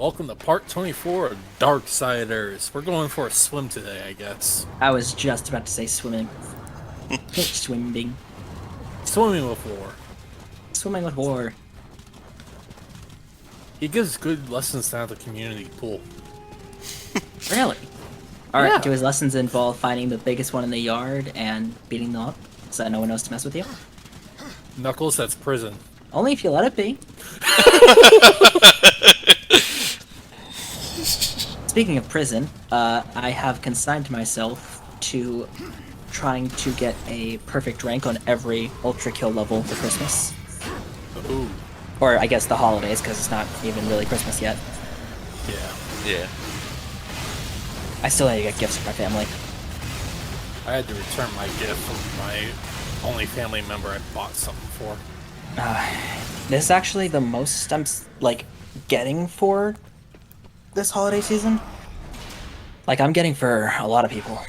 welcome to part 24 of Darksiders. We're going for a swim today, I guess. I was just about to say swimming. Swimming. Swimming with war. Swimming with war. He gives good lessons down at the community pool. Really? Alright, Yeah. do his lessons involve finding the biggest one in the yard and beating them up so that no one knows to mess with you? Knuckles, that's prison. Only if you let it be. Speaking of prison, I have consigned myself to trying to get a perfect rank on every Ultra Kill level for Christmas. Ooh, Or I guess the holidays, because it's not even really Christmas yet. yeah. Yeah. I still need to get gifts for my family. I had to return my gift from my only family member I bought something for. This is actually the most I'm getting for this holiday season. Like I'm getting for a lot of people.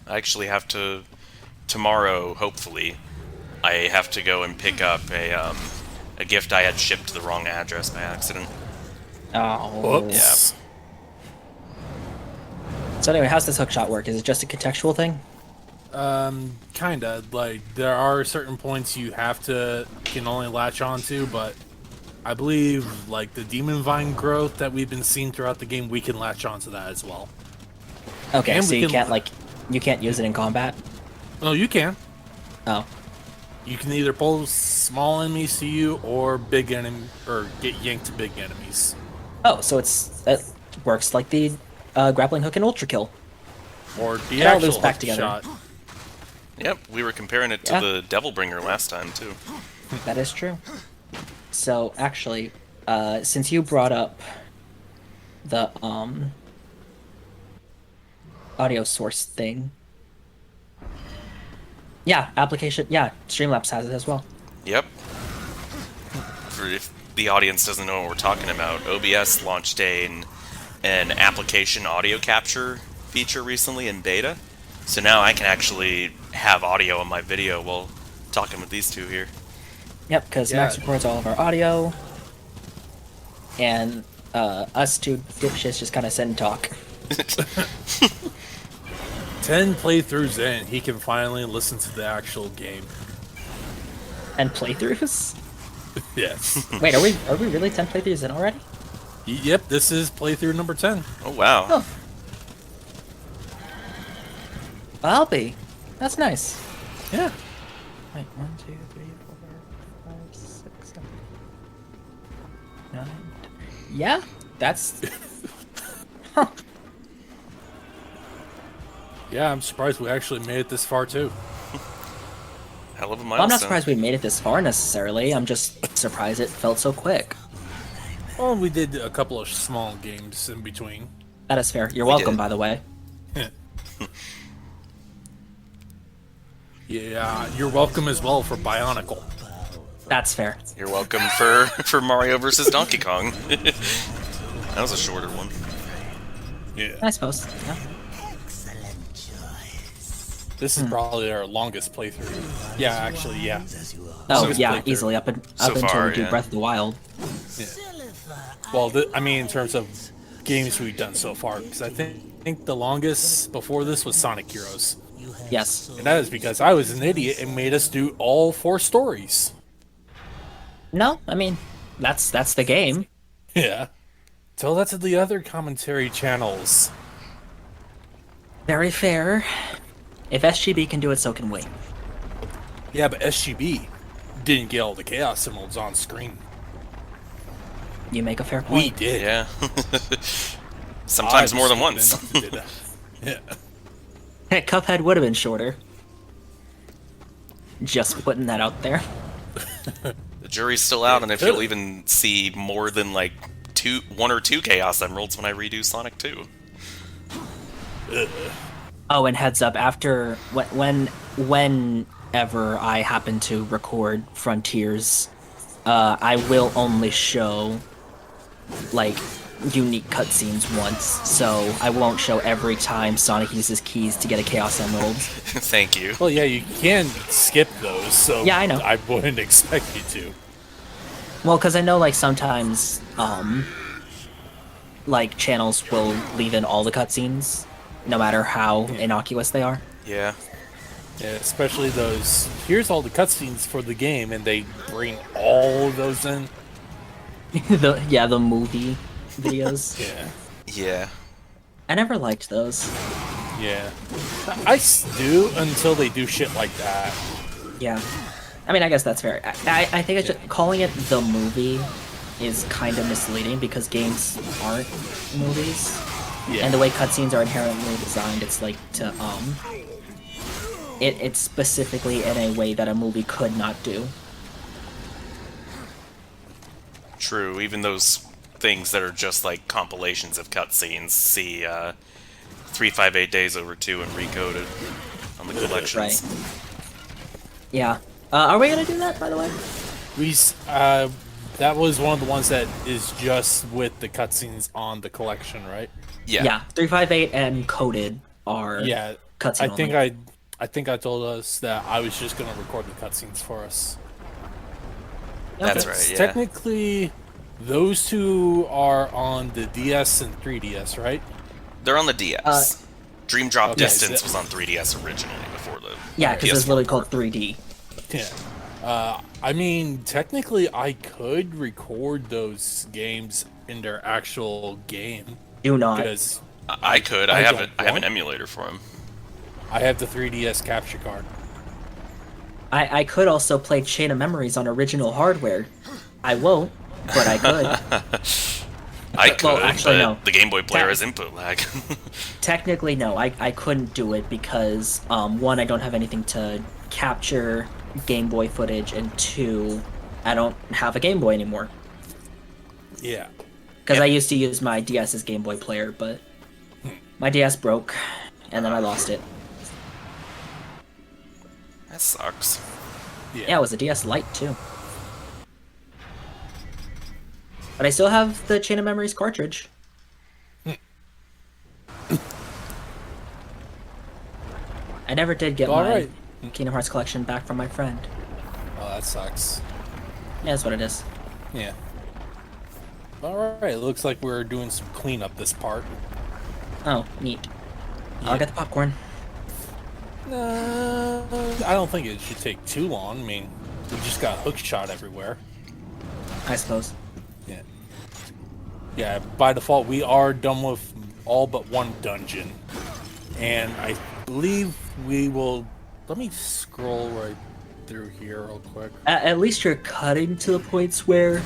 I actually have to tomorrow. Hopefully, I have to go and pick up a gift I had shipped to the wrong address by accident. Oh. Whoops. So anyway, how's this hookshot work? Is it just a contextual thing? Kinda. Like, there are certain points you can only latch onto, but I believe, like, the demon vine growth that we've been seeing throughout the game, we can latch onto that as well. Okay, And so we you can- can't you can't use it in combat. No, you can. Oh, You can either pull small enemies to you or big enemy, or get yanked to big enemies. oh, so it works like the grappling hook in Ultra Kill. Or the It all actual loops back hook together. shot. Yep, we were comparing it to Yeah. the Devilbringer last time too. That is true. So actually, since you brought up the audio source thing, yeah, application, yeah, Streamlabs has it as well. Yep. For if the audience doesn't know what we're talking about, OBS launched an application audio capture feature recently in beta. So now I can actually have audio on my video while talking with these two here. Yep, because Yeah. Max records all of our audio, and us two dipshits just kind of sit and talk. 10 playthroughs in, he can finally listen to the actual game. And playthroughs? Yes. Wait, are we really 10 playthroughs in already? Yep, this is playthrough number 10. Oh wow. Oh. I'll be. That's nice. Yeah. Wait, 1, 2, 3, 4, 5, 6, 7, 9. Yeah, that's. Huh. Yeah, I'm surprised we actually made it this far, too. Hell of a milestone. Well, I'm not surprised we made it this far necessarily. I'm just surprised it felt so quick. Well, we did a couple of small games in between. That is fair. You're We welcome, did. by the way. Yeah, you're welcome as well for Bionicle. That's fair. You're welcome for Mario versus Donkey Kong. That was a shorter one. Yeah. I suppose. Yeah. This is probably our longest playthrough. Yeah, actually, yeah. Oh, Longest yeah, playthrough. easily up So until far, we do yeah. Breath of the Wild. Well, I mean, in terms of games we've done so far, because I think the longest before this was Sonic Heroes. Yes. And that is because I was an idiot and made us do all 4 stories. No, I mean, that's the game. Yeah. Tell that to the other commentary channels. Very fair. If SGB can do it, so can we. Yeah, but SGB didn't get all the Chaos Emeralds on screen. You make a fair We point. did. Yeah. Sometimes I more than was once. stupid enough to do that. Yeah. Hey, Cuphead would have been shorter. Just putting that out there. The jury's still out, and if you'll even see more than like 1 or 2 Chaos Emeralds when I redo Sonic 2. Oh, and heads up, after whenever I happen to record Frontiers, I will only show like unique cutscenes once, so I won't show every time Sonic uses keys to get a Chaos Emerald. Thank you. Well, yeah, you can skip those, so Yeah, I know. I wouldn't expect you to. Well, because I know like sometimes like channels will leave in all the cutscenes, no matter how innocuous they are. Yeah. Yeah, especially those. Here's all the cutscenes for the game, and they bring all of those in. the movie videos. Yeah, Yeah. I never liked those. yeah. Do until they do shit like that. Yeah. I mean, I guess that's fair. I think calling it the movie is kind of misleading because games aren't movies. Yeah. And the way cutscenes are inherently designed, it's like to it's specifically in a way that a movie could not do. True. Even those things that are just like compilations of cutscenes, see 358 Days Over 2 and Recoded on the collections. Right. Yeah. Are we gonna do that, by the way? That was one of the ones that is just with the cutscenes on the collection, right? Yeah. Yeah. 358 and Coded are Yeah. cutscene I think I told us that I was just gonna record the cutscenes for us. That's Okay. right, yeah. Technically, those two are on the DS and 3DS, right? They're on the DS. Dream Drop okay, Distance so- was on 3DS originally before the Yeah, because it's PS4 literally port. called 3D. Yeah. I mean, technically, I could record those games in their actual game Do not. because I could. I I have don't I have an want- emulator for him. I have the 3DS capture card. I could also play Chain of Memories on original hardware. I won't, but I could. I could, Well, actually, but no. the Game Boy player That- has input lag. Technically, no. I couldn't do it because, one, I don't have anything to capture Game Boy footage, and two, I don't have a Game Boy anymore. Yeah. Because Yeah. I used to use my DS's Game Boy player, but my DS broke, and then I lost it. That sucks. Yeah, it was a DS Lite, too. But I still have the Chain of Memories cartridge. I never did get All my right. Kingdom Hearts collection back from my friend. Oh, that sucks. Yeah, that's what it is. Yeah. All right. Looks like we're doing some cleanup this part. Oh, neat. Yeah. I'll get the popcorn. I don't think it should take too long. I mean, we just got hook shot everywhere. I suppose. Yeah. Yeah, by default, we are done with all but one dungeon. And I believe we will... Let me scroll right through here real quick. At least you're cutting to the points where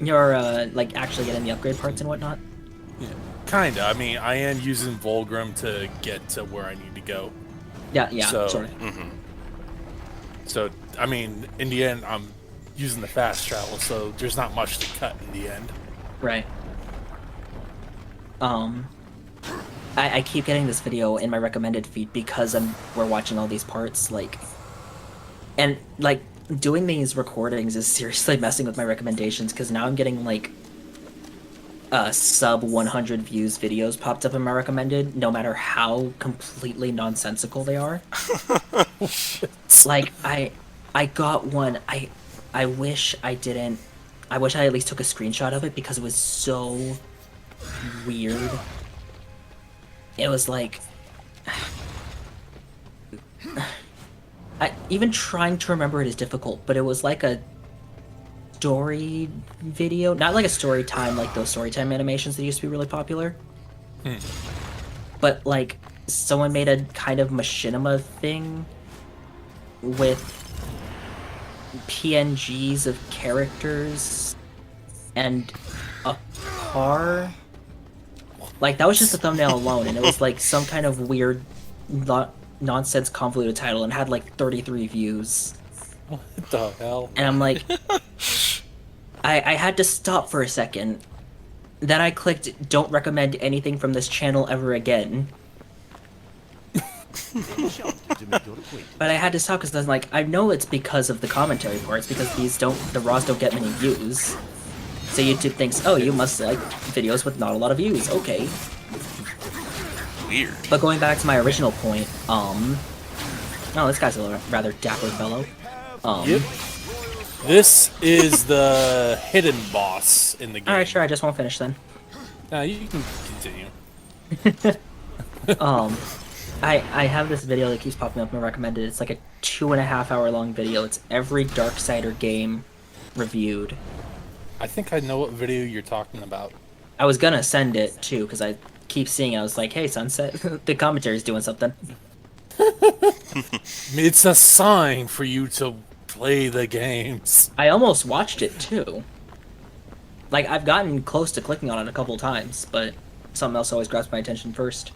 you're, like, actually getting the upgrade parts and whatnot. Yeah, kinda. I mean, I am using Volgrim to get to where I need to go. Yeah, So- sorry. So, I mean, in the end, I'm using the fast travel, so there's not much to cut in the end. Right. I keep getting this video in my recommended feed because we're watching all these parts, like... And, like, doing these recordings is seriously messing with my recommendations, because now I'm getting, like, sub 100 views videos popped up in my recommended, no matter how completely nonsensical they are. Like, I got one, I wish I didn't... I wish I at least took a screenshot of it, because it was so weird. It was like... even trying to remember it is difficult, but it was like a story video. Not like a story time, like those story time animations that used to be really popular. But like, someone made a kind of machinima thing with PNGs of characters and a car. Like, that was just the thumbnail alone, and it was like some kind of weird nonsense convoluted title, and had like 33 views. What the hell? And I'm like, I had to stop for a second. Then I clicked don't recommend anything from this channel ever again. But I had to stop because I was like, I know it's because of the commentary parts, because the RAWs don't get many views. So YouTube thinks, oh, you must like videos with not a lot of views. Okay. Weird. But going back to my original point, oh, this guy's a rather dapper fellow. Yep. This is the hidden boss in the game. Alright, sure, I just won't finish then. Now you can continue. I have this video that keeps popping up and recommended. It's like a 2.5 hour long video. It's every Darksider game reviewed. I think I know what video you're talking about. I was gonna send it too, because I keep seeing it. I was like, hey, Sunset, the commentary's doing something. It's a sign for you to play the games. I almost watched it too. Like, I've gotten close to clicking on it a couple times, but something else always grabs my attention first.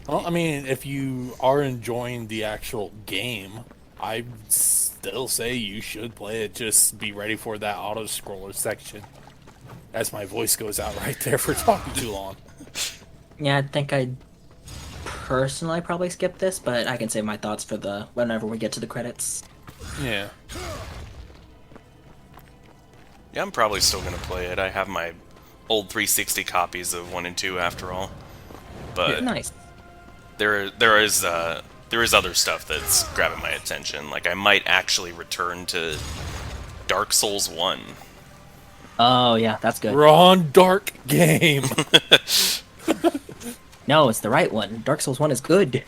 Well, I mean, if you are enjoying the actual game, I still say you should play it. Just be ready for that auto-scroller section. As my voice goes out right there for talking too long. Yeah, I think I'd personally probably skip this, but I can save my thoughts for the whenever we get to the credits. Yeah. Yeah, I'm probably still gonna play it. I have my old 360 copies of 1 and 2 after all. But Nice. there is other stuff that's grabbing my attention. Like, I might actually return to Dark Souls 1. Oh, yeah, that's good. Ron Dark game. No, it's the right one. Dark Souls 1 is good.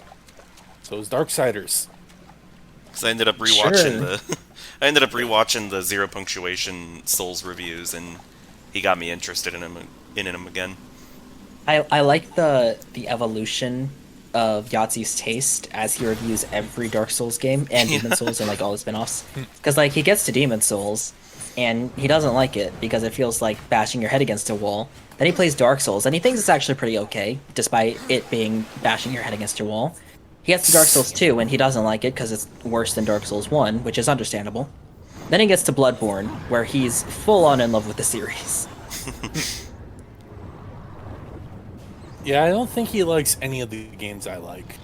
So is Darksiders. Because I ended up rewatching Sure. I ended up rewatching the Zero Punctuation Souls reviews, and he got me interested in him again. I like the evolution of Yahtzee's taste as he reviews every Dark Souls game and Demon Souls and like all the spin-offs. Because like he gets to Demon Souls and he doesn't like it because it feels like bashing your head against a wall. Then he plays Dark Souls and he thinks it's actually pretty okay, despite it being bashing your head against your wall. He gets to Dark Souls 2 and he doesn't like it because it's worse than Dark Souls 1, which is understandable. Then he gets to Bloodborne, where he's full on in love with the series. Yeah, I don't think he likes any of the games I like.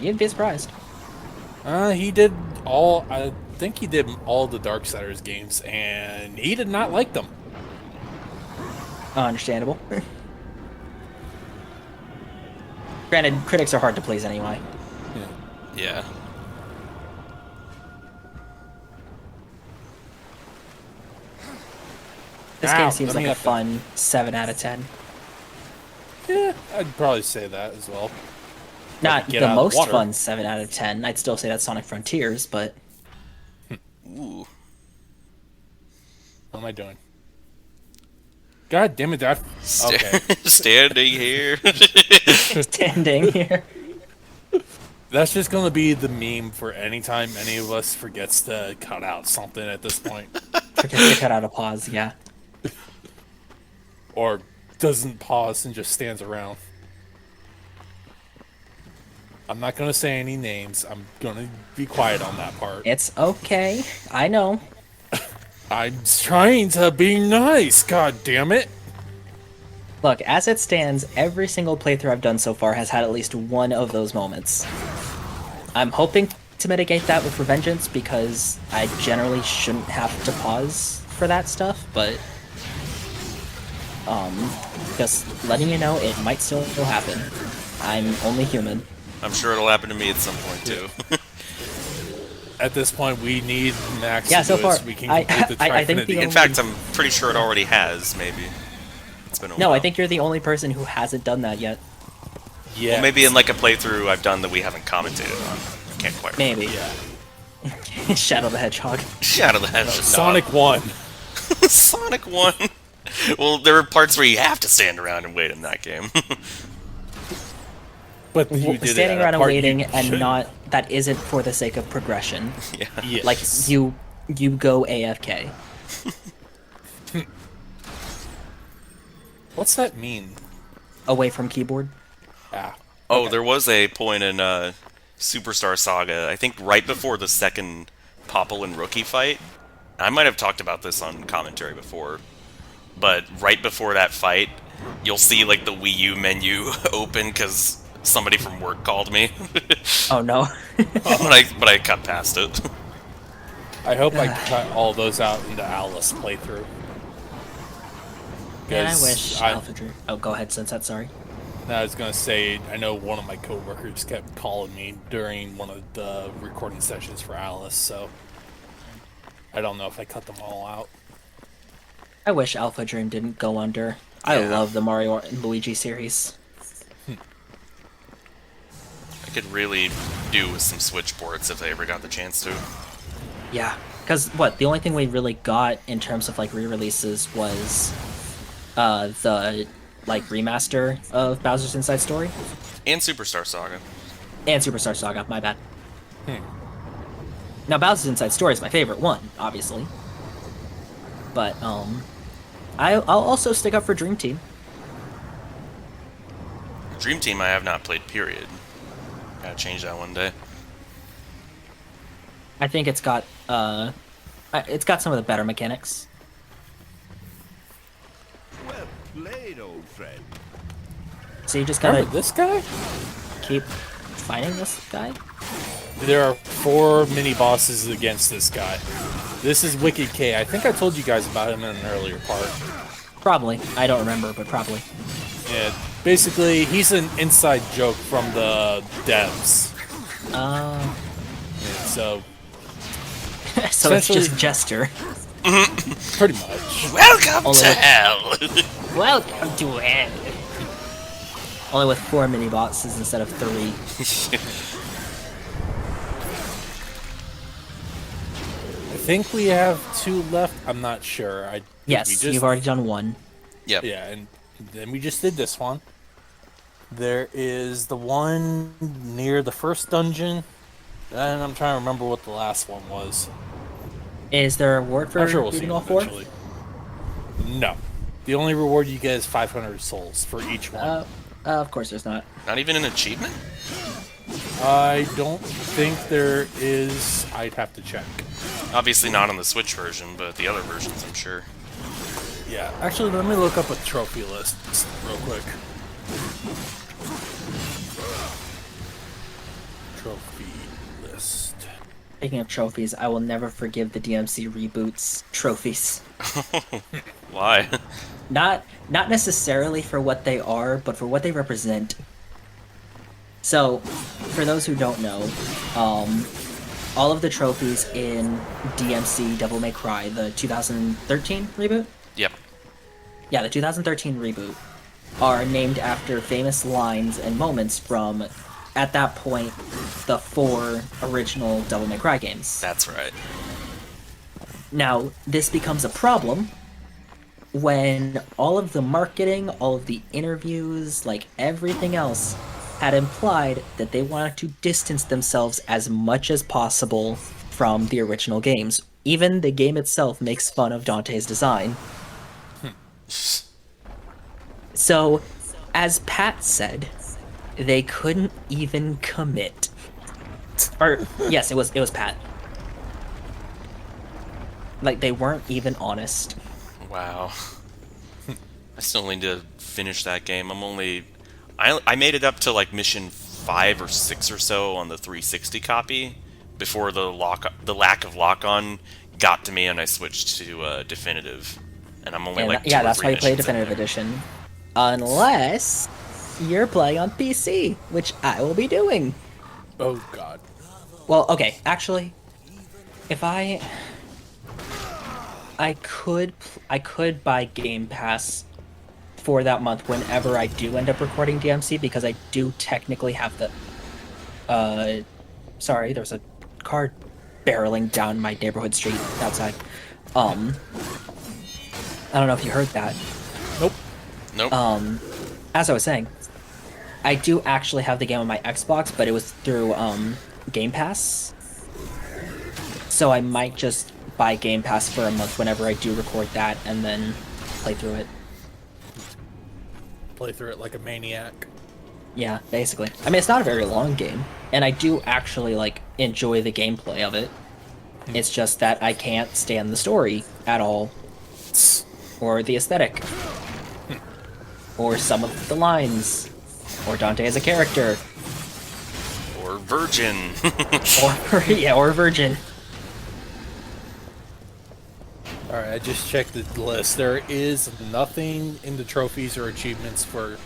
You'd be surprised. He did all. I think he did all the Darksiders games, and he did not like them. Understandable. Granted, critics are hard to please anyway. Yeah. This Ow, game seems let like me a have to- fun 7 out of 10. Yeah, I'd probably say that as well. Not get the out of the most water. fun 7 out of 10. I'd still say that's Sonic Frontiers, but Ooh. What am I doing? God damn it! Okay. Standing here. standing here. That's just gonna be the meme for any time any of us forgets to cut out something at this point, Forget to cut out a pause, yeah. or doesn't pause and just stands around. I'm not gonna say any names. I'm gonna be quiet on that part. It's okay. I know. I'm trying to be nice. God damn it! Look, as it stands, every single playthrough I've done so far has had at least one of those moments. I'm hoping to mitigate that with Revengeance because I generally shouldn't have to pause for that stuff, but just letting you know it might still happen. I'm only human. I'm sure it'll happen to me at some point too. At this point, we need Max. Yeah, to so do it far, so we can I- complete the I think Trifinity. the In fact, I'm pretty sure it already has. Maybe it's been a No, while. I think you're the only person who hasn't done that yet. Yeah, Well, maybe in like a playthrough I've done that we haven't commented on. Can't quite remember. Maybe. yeah. Shadow the Hedgehog. Shadow the Hedgehog. Sonic 1. Sonic 1. Well, there are parts where you have to stand around and wait in that game. But you did Standing it at a around and part you waiting and shouldn't. not that isn't for the sake of progression. Yeah. Yes. Like you go AFK. What's that mean? Away from keyboard. Ah. Oh, Okay. there was a point in Superstar Saga, I think right before the second Popple and Rookie fight. I might have talked about this on commentary before, but right before that fight, you'll see like the Wii U menu open because somebody from work called me. Oh no. but I cut past it. I hope I cut all those out in the Alice playthrough. Yeah, I 'Cause wish Alpha Drew. Oh, go ahead, Sunset, sorry. I was gonna say, I know one of my coworkers kept calling me during one of the recording sessions for Alice, so I don't know if I cut them all out. I wish Alpha Dream didn't go under. I Yeah. love the Mario and Luigi series. I could really do with some Switch ports if I ever got the chance to. Yeah, because the only thing we really got in terms of like re-releases was the like remaster of Bowser's Inside Story And Superstar Saga. and Superstar Saga. My bad. Now Bowser's Inside Story is my favorite one, obviously, but I'll also stick up for Dream Team. Dream Team I have not played, period. Gotta change that one day. I think it's got some of the better mechanics. Well played, old friend. So you just gotta Remember this guy? keep fighting this guy. There are 4 mini bosses against this guy. This is Wicked K. I think I told you guys about him in an earlier part. Probably. I don't remember, but probably. Yeah, basically, he's an inside joke from the devs. Uh, So, so it's Essentially- just Jester. pretty much. Welcome Only to with- hell! Welcome to hell. Only with 4 mini bosses instead of 3. I think we have 2 left. I'm not sure. We Yes, just, you've already done 1. Yep. Yeah, and then we just did this one. There is the one near the first dungeon, and I'm trying to remember what the last one was. Is there a reward for I'm sure we'll see beating it all 4? eventually. No. The only reward you get is 500 souls for each one. Of course there's not. Not even an achievement? I don't think there is. I'd have to check. Obviously not on the Switch version, but the other versions, I'm sure. Yeah, actually, let me look up a trophy list real quick. Trophy list. Speaking of trophies, I will never forgive the DMC reboots trophies. Why? Not necessarily for what they are, but for what they represent. So, for those who don't know, all of the trophies in DMC Devil May Cry, the 2013 reboot? Yep. Yeah, the 2013 reboot are named after famous lines and moments from, at that point, the 4 original Devil May Cry games. That's right. Now, this becomes a problem when all of the marketing, all of the interviews, like everything else, had implied that they wanted to distance themselves as much as possible from the original games. Even the game itself makes fun of Dante's design. So, as Pat said, they couldn't even commit. Or, yes, it was Pat. Like, they weren't even honest. Wow. I still need to finish that game. I made it up to like mission 5 or 6 or so on the 360 copy before the lack of lock-on got to me and I switched to definitive. And I'm only like 2 yeah, or that's 3 why you play missions in Definitive there. Edition. Unless you're playing on PC, which I will be doing. Oh god. Well, okay, actually, if I could buy Game Pass for that month whenever I do end up recording DMC, because I do technically have the sorry, there's a car barreling down my neighborhood street outside. I don't know if you heard that. Nope. Nope. As I was saying, I do actually have the game on my Xbox, but it was through Game Pass. So I might just buy Game Pass for a month whenever I do record that, and then play through it. Play through it like a maniac. Yeah, basically. I mean, it's not a very long game, and I do actually like enjoy the gameplay of it. It's just that I can't stand the story at all, or the aesthetic, or some of the lines, or Dante as a character, Or Virgin. or Virgin. Alright, I just checked the list. There is nothing in the trophies or achievements for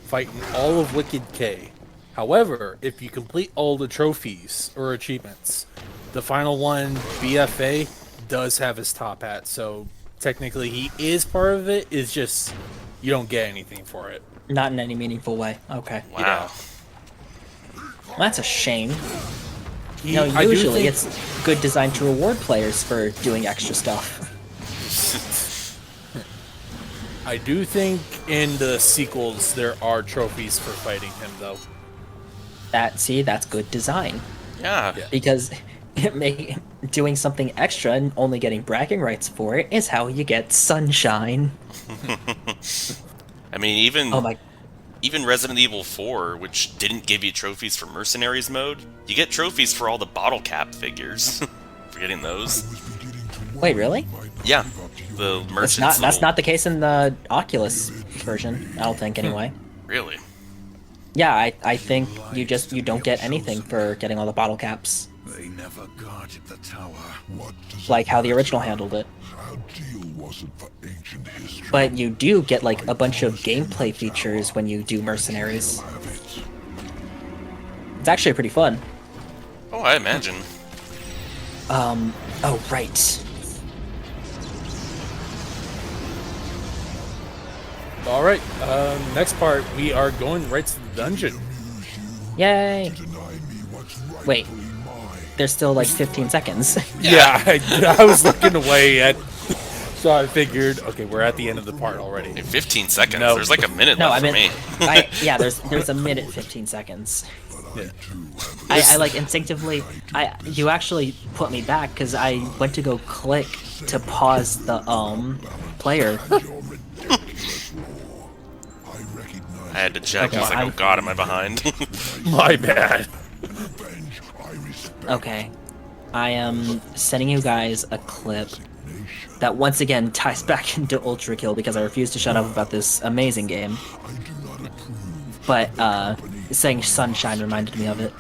fighting all of Wicked K. However, if you complete all the trophies or achievements, the final one, BFA, does have his top hat, so technically he is part of it. It's just you don't get anything for it. Not in any meaningful way. Okay. Wow. Well, that's a shame. He, You know, I do usually think- it's good design to reward players for doing extra stuff. I do think in the sequels there are trophies for fighting him, though. That's good design. Yeah. Because doing something extra and only getting bragging rights for it is how you get sunshine. I mean, even Oh my... even Resident Evil 4, which didn't give you trophies for Mercenaries mode, you get trophies for all the bottle cap figures. Forgetting those. Wait, really? Yeah. The merchants. That's little- not the case in the Oculus version, I don't think, anyway. Really. Yeah, I think you don't get anything for getting all the bottle caps. They never guarded the tower. What does Like how the original handled it. our deal wasn't for ancient history? But you do get like a bunch of gameplay features when you do Mercenaries. It's actually pretty fun. Oh, I imagine. Oh right. All right, next part we are going right to the dungeon. Yay! Wait, there's still like 15 seconds. Yeah, I was looking away at, so I figured, okay, we're at the end of the part already. In 15 seconds. No. There's like a minute No, left I for me. meant, yeah, there's a minute 15 seconds. Yeah. I like instinctively, you actually put me back because I went to go click to pause the player. I had to check. I was Okay, like, oh god, am I behind? My bad. Okay, I am sending you guys a clip that once again ties back into Ultra Kill because I refuse to shut up about this amazing game. But saying sunshine reminded me of it.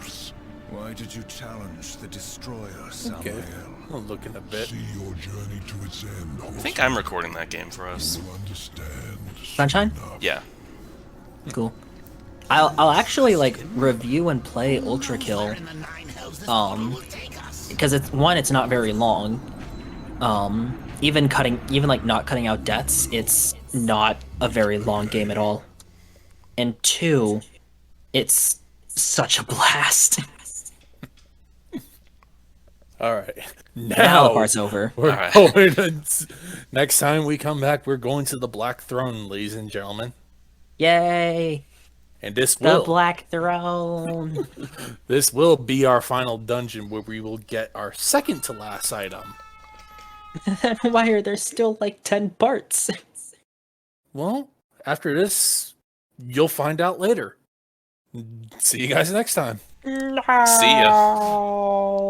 Why did you challenge the destroyer, Okay, Samuel? I'm looking a bit. Your journey to its end. I think I'm recording that game for us. Understand. Sunshine? Yeah. Cool. I'll actually like review and play Ultra Kill. Because it's not very long. Even like not cutting out deaths, it's not a very long game at all. And 2, it's such a blast. All right, Now the part's over. We're All right. going to, next time we come back, we're going to the Black Throne, ladies and gentlemen. Yay! And this The will Black Throne. this will be our final dungeon where we will get our second to last item. Why are there still like 10 parts? Well, after this, you'll find out later. See you guys next time. See ya.